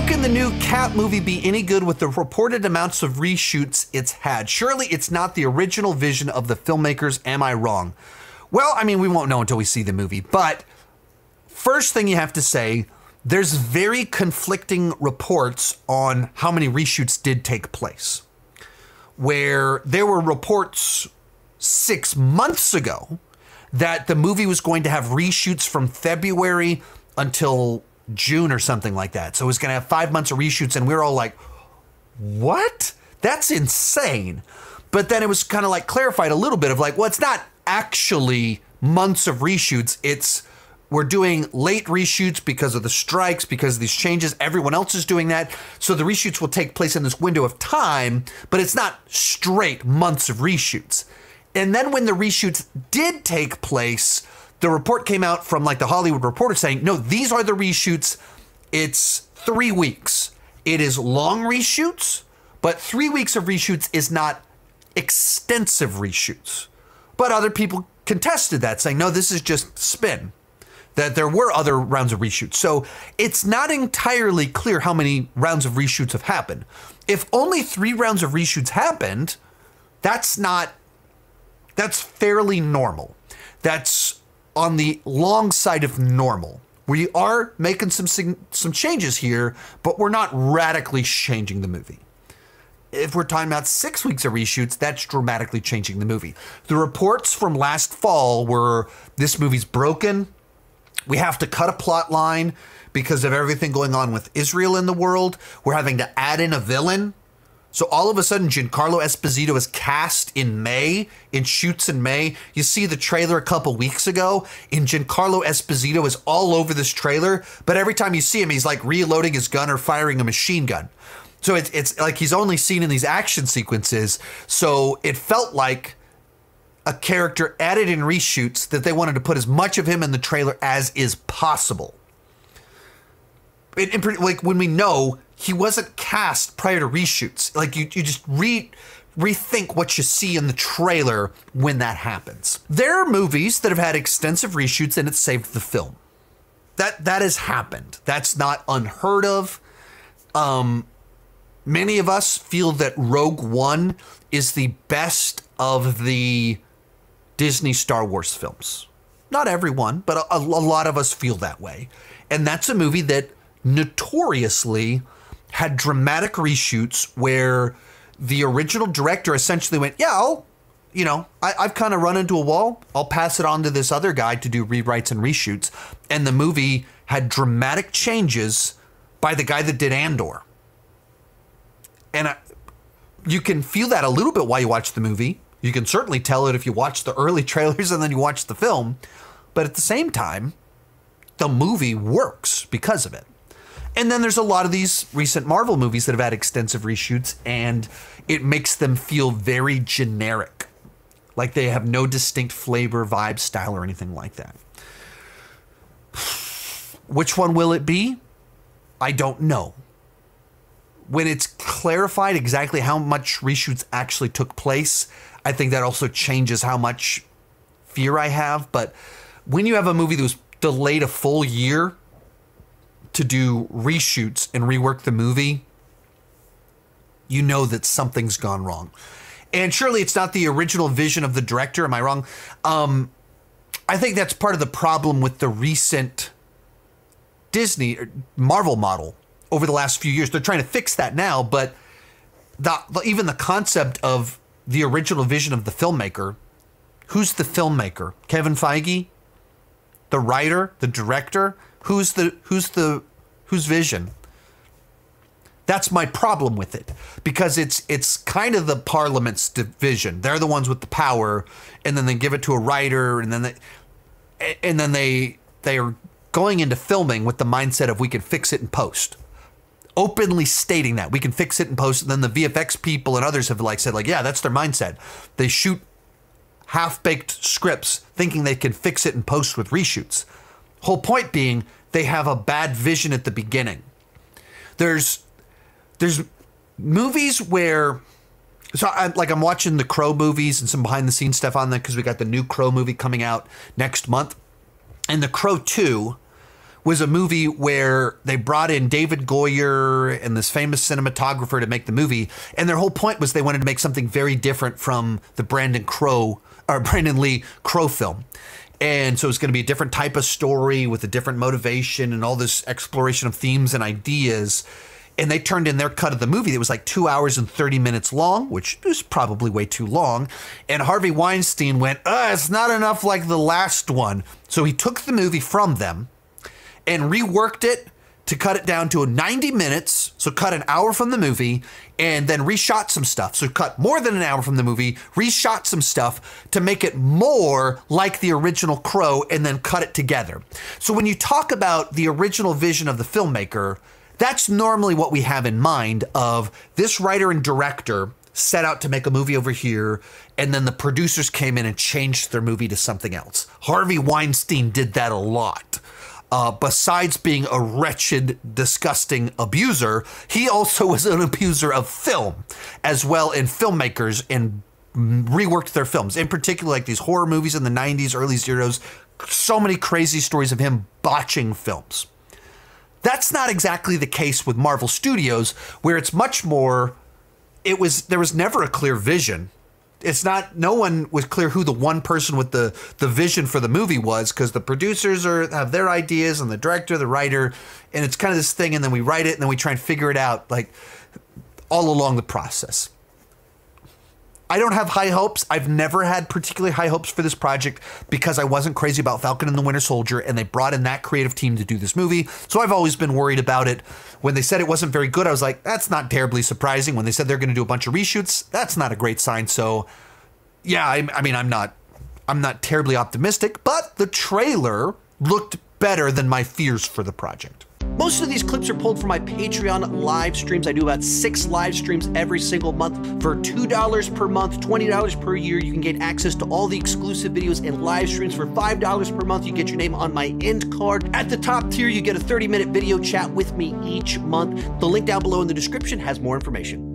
How can the new Cat movie be any good with the reported amounts of reshoots it's had? Surely it's not the original vision of the filmmakers, am I wrong? Well, I mean, we won't know until we see the movie, but first thing you have to say, there's very conflicting reports on how many reshoots did take place. Where there were reports 6 months ago that the movie was going to have reshoots from February until June or something like that. So it was going to have 5 months of reshoots, and we were all like, what? That's insane. But then it was kind of like clarified a little bit of like, well, it's not actually months of reshoots. It's we're doing late reshoots because of the strikes, because of these changes. Everyone else is doing that. So the reshoots will take place in this window of time, but it's not straight months of reshoots. And then when the reshoots did take place, the report came out from like the Hollywood Reporter saying, no, these are the reshoots. It's 3 weeks. It is long reshoots, but 3 weeks of reshoots is not extensive reshoots. But other people contested that, saying, no, this is just spin, that there were other rounds of reshoots. So it's not entirely clear how many rounds of reshoots have happened. If only 3 rounds of reshoots happened, that's fairly normal. That's on the long side of normal. We are making some changes here, but we're not radically changing the movie. If we're talking about 6 weeks of reshoots, that's dramatically changing the movie. The reports from last fall were this movie's broken. We have to cut a plot line because of everything going on with Israel in the world. We're having to add in a villain. So all of a sudden, Giancarlo Esposito is cast in May, in shoots in May. You see the trailer a couple weeks ago, and Giancarlo Esposito is all over this trailer. But every time you see him, he's like reloading his gun or firing a machine gun. So it's like he's only seen in these action sequences. So it felt like a character added in reshoots that they wanted to put as much of him in the trailer as is possible. Like when we know he wasn't cast prior to reshoots. Like you just rethink what you see in the trailer when that happens. There are movies that have had extensive reshoots and it saved the film. That has happened. That's not unheard of. Many of us feel that Rogue One is the best of the Disney Star Wars films. Not everyone, but a lot of us feel that way. And that's a movie that notoriously had dramatic reshoots where the original director essentially went, yeah, I've kind of run into a wall. I'll pass it on to this other guy to do rewrites and reshoots. And the movie had dramatic changes by the guy that did Andor. And you can feel that a little bit while you watch the movie. You can certainly tell it if you watch the early trailers and then you watch the film. But at the same time, the movie works because of it. And then there's a lot of these recent Marvel movies that have had extensive reshoots, and it makes them feel very generic. Like they have no distinct flavor, vibe, style, or anything like that. Which one will it be? I don't know. When it's clarified exactly how much reshoots actually took place, I think that also changes how much fear I have. But when you have a movie that was delayed a full year to do reshoots and rework the movie, you know that something's gone wrong. And surely it's not the original vision of the director. Am I wrong? I think that's part of the problem with the recent Disney Marvel model over the last few years. They're trying to fix that now, but even the concept of the original vision of the filmmaker, who's the filmmaker? Kevin Feige? The writer? The director? Whose vision? That's my problem with it, because it's kind of the Parliament's vision. They're the ones with the power, and then they give it to a writer, and then they are going into filming with the mindset of we can fix it in post. Openly stating that we can fix it in post, and then the VFX people and others have said yeah, that's their mindset. They shoot half-baked scripts thinking they can fix it in post with reshoots. Whole point being they have a bad vision at the beginning. There's movies where, so I'm watching the Crow movies and some behind the scenes stuff on that because we got the new Crow movie coming out next month, and the Crow 2 was a movie where they brought in David Goyer and this famous cinematographer to make the movie. And their whole point was they wanted to make something very different from the Brandon Lee Crow film. And so it's going to be a different type of story with a different motivation and all this exploration of themes and ideas. And they turned in their cut of the movie that was like 2 hours and 30 minutes long, which is probably way too long. And Harvey Weinstein went, it's not enough like the last one. So he took the movie from them and reworked it to cut it down to 90 minutes. So cut an hour from the movie and then reshot some stuff. So cut more than an hour from the movie, reshot some stuff to make it more like the original Crow and then cut it together. So when you talk about the original vision of the filmmaker, that's normally what we have in mind of this writer and director set out to make a movie over here, and then the producers came in and changed their movie to something else. Harvey Weinstein did that a lot. Besides being a wretched, disgusting abuser, he also was an abuser of film as well, and filmmakers, and reworked their films. In particular, like these horror movies in the 90s, early zeros, so many crazy stories of him botching films. That's not exactly the case with Marvel Studios, where it's much more, there was never a clear vision. It's not, no one was clear who the one person with the vision for the movie was, because the producers have their ideas and the director, the writer, and it's kind of this thing, and then we write it and then we try and figure it out like all along the process. I don't have high hopes. I've never had particularly high hopes for this project because I wasn't crazy about Falcon and the Winter Soldier, and they brought in that creative team to do this movie. So I've always been worried about it. When they said it wasn't very good, I was like, that's not terribly surprising. When they said they're going to do a bunch of reshoots, that's not a great sign. So yeah, I mean, I'm not terribly optimistic, but the trailer looked better than my fears for the project. Most of these clips are pulled from my Patreon live streams. I do about 6 live streams every single month. For $2 per month, $20 per year, you can get access to all the exclusive videos and live streams. For $5 per month, you get your name on my end card. At the top tier, you get a 30-minute video chat with me each month. The link down below in the description has more information.